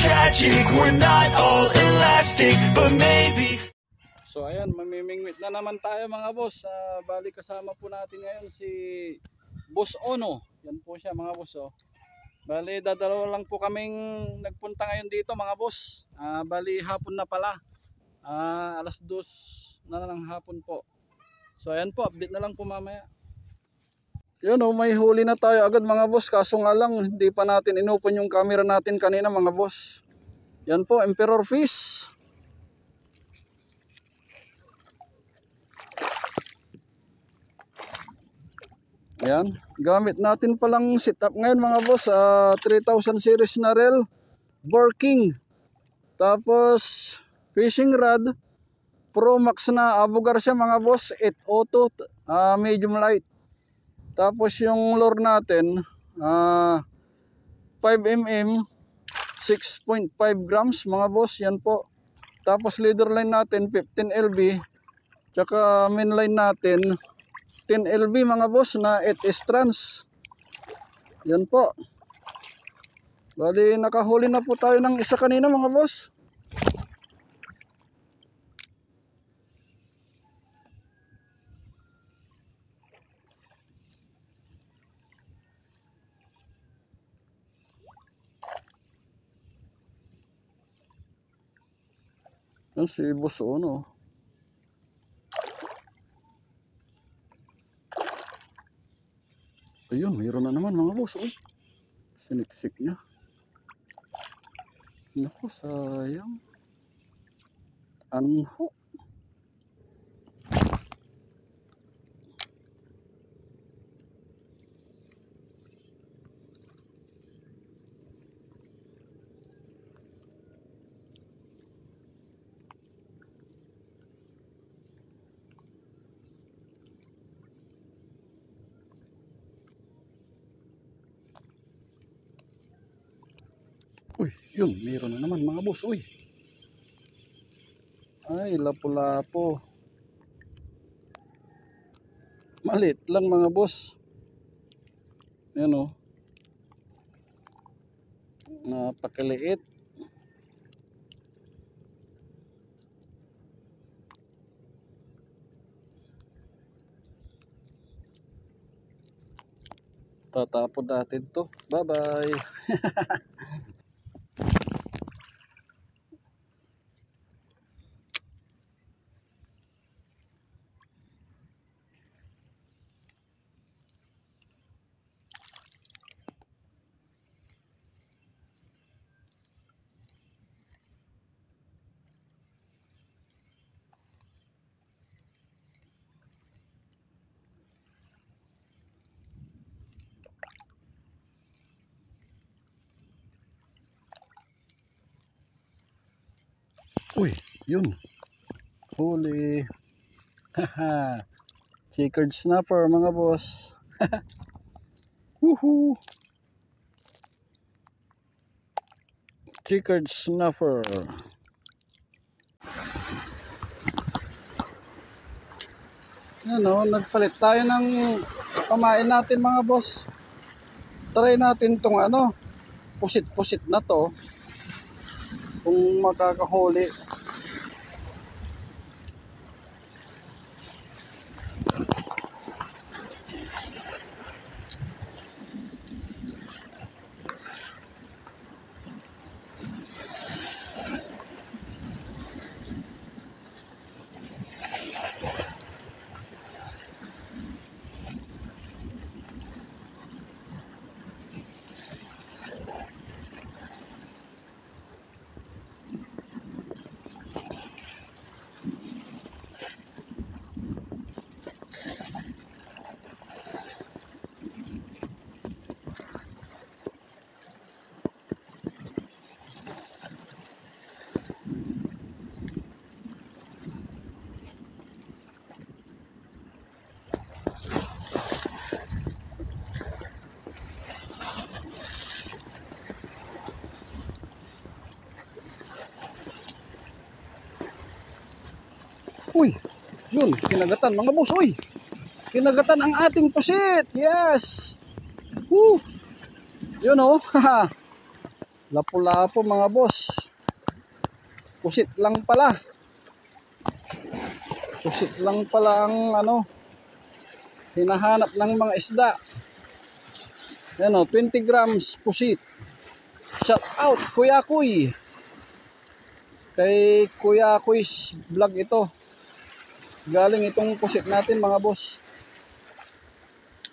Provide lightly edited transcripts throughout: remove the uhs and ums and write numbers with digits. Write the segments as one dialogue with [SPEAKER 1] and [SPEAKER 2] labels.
[SPEAKER 1] tragic, we're not all elastic, but maybe.
[SPEAKER 2] So ayan, mamimingwit na naman tayo mga boss. Bali kasama po natin ngayon si Boss Ono. Yan po siya mga boss. Oh. Bali dadalawa lang po kaming nagpunta ngayon dito mga boss. Bali hapon na pala. Alas 2 na ng hapon po. So ayan po, update na lang po mamaya. Yun oh, may huli na tayo agad mga boss. Kaso nga lang, hindi pa natin inopen yung camera natin kanina mga boss. Yan po, emperor fish. Yan, gamit natin palang setup ngayon mga boss, 3000 series na reel, working. Tapos fishing rod, Pro Max na Abu Garcia mga boss, 802, medium light. Tapos yung lure natin, 5mm, 6.5 grams mga boss, yan po. Tapos leader line natin, 15 LB, tsaka main line natin, 10 LB mga boss na 8 strands. Yan po. Bali nakahuli na po tayo ng isa kanina mga boss. Yan si Boss Ono. Ayun, mayroon na naman mga boss. Uy, siniksik niya. Naku, sayang. Anho. Uy, yun, mayroon na naman mga boss. Uy. Ay, lapo-lapo. Malit lang mga boss. Yan o. Napakaliit. Tatapon natin to. Bye-bye. Uy, yun. Huli. Haha. Checkered snapper mga boss. Woohoo. Checkered snapper. Yan o, nagpalit tayo ng pamain natin mga boss. Try natin tong ano, pusit-pusit na to. Kung makakahuli. Uy, yun, kinagatan mga boss. Uy, kinagatan ang ating pusit. Yes. Woo. Yun oh. Lapu-lapu mga boss. Pusit lang pala. Pusit lang pala ang hinahanap ng mga isda. Yan o, 20 grams pusit. Shout out Kuya Kuy. Kay Kuya Kuy's vlog ito. Galing itong pusit natin mga boss.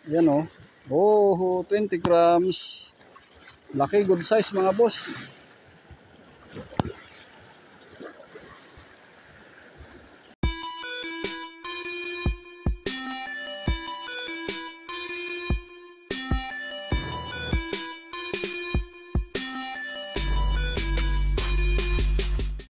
[SPEAKER 2] Yan o. Oh, 20 grams. Laki, good size mga boss.